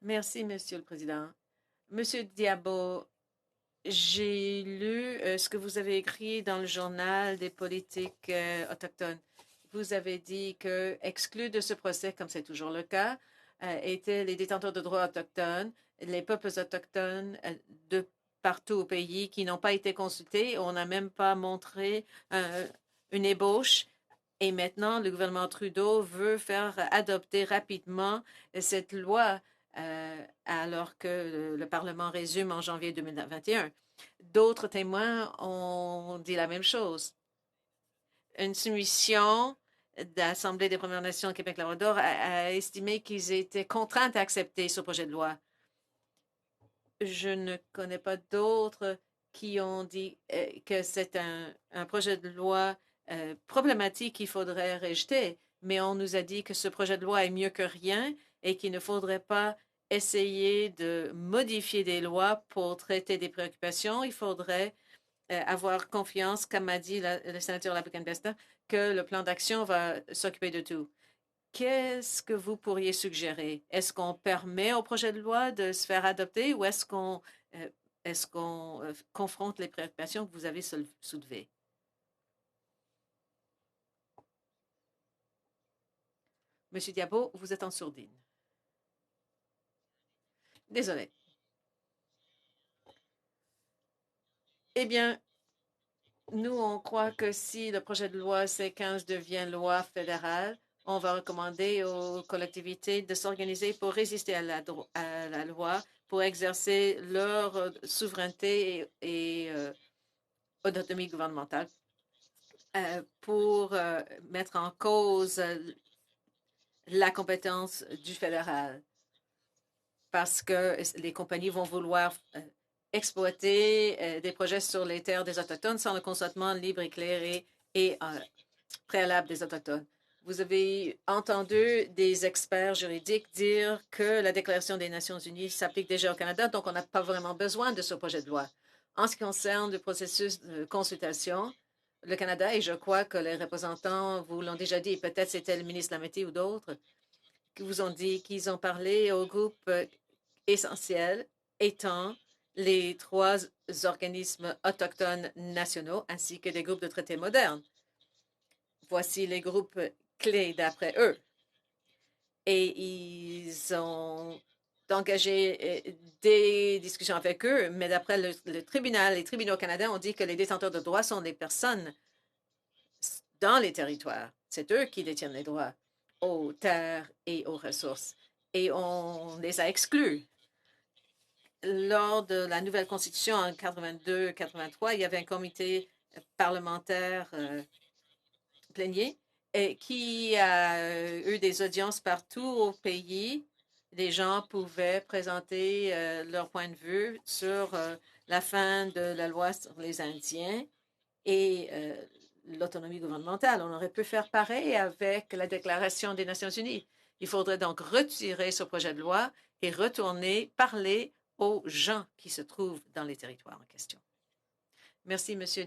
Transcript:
Merci, Monsieur le Président. Monsieur Diabo, j'ai lu ce que vous avez écrit dans le journal des politiques autochtones. Vous avez dit que, exclus de ce procès, comme c'est toujours le cas, étaient les détenteurs de droits autochtones, les peuples autochtones de partout au pays qui n'ont pas été consultés. On n'a même pas montré une ébauche. Et maintenant, le gouvernement Trudeau veut faire adopter rapidement cette loi alors que le Parlement résume en janvier 2021. D'autres témoins ont dit la même chose. Une soumission de l'Assemblée des Premières Nations Québec-Labrador a estimé qu'ils étaient contraints d'accepter ce projet de loi. Je ne connais pas d'autres qui ont dit que c'est un projet de loi problématique qu'il faudrait rejeter, mais on nous a dit que ce projet de loi est mieux que rien et qu'il ne faudrait pas essayer de modifier des lois pour traiter des préoccupations. Il faudrait avoir confiance, comme a dit le sénateur Lapicane-Besta, que le plan d'action va s'occuper de tout. Qu'est-ce que vous pourriez suggérer? Est-ce qu'on permet au projet de loi de se faire adopter ou euh, est-ce qu'on confronte les préoccupations que vous avez soulevées? Monsieur Diabo, vous êtes en sourdine. Désolé. Eh bien, nous, on croit que si le projet de loi C-15 devient loi fédérale, on va recommander aux collectivités de s'organiser pour résister à la loi, pour exercer leur souveraineté et autonomie gouvernementale, pour mettre en cause la compétence du fédéral, parce que les compagnies vont vouloir exploiter des projets sur les terres des Autochtones sans le consentement libre, éclairé et préalable des Autochtones. Vous avez entendu des experts juridiques dire que la Déclaration des Nations unies s'applique déjà au Canada, donc on n'a pas vraiment besoin de ce projet de loi. En ce qui concerne le processus de consultation, le Canada, et je crois que les représentants vous l'ont déjà dit, peut-être c'était le ministre Lametti ou d'autres, qui vous ont dit qu'ils ont parlé au groupe essentiel étant les trois organismes autochtones nationaux ainsi que des groupes de traités modernes. Voici les groupes clés d'après eux. Et ils ont engagé des discussions avec eux, mais d'après le tribunal, les tribunaux canadiens ont dit que les détenteurs de droits sont des personnes dans les territoires. C'est eux qui détiennent les droits aux terres et aux ressources. Et on les a exclus. Lors de la nouvelle constitution en 82-83, il y avait un comité parlementaire plénier et qui a eu des audiences partout au pays. Les gens pouvaient présenter leur point de vue sur la fin de la loi sur les Indiens et l'autonomie gouvernementale. On aurait pu faire pareil avec la Déclaration des Nations unies. Il faudrait donc retirer ce projet de loi et retourner parler aux gens qui se trouvent dans les territoires en question. Merci, Monsieur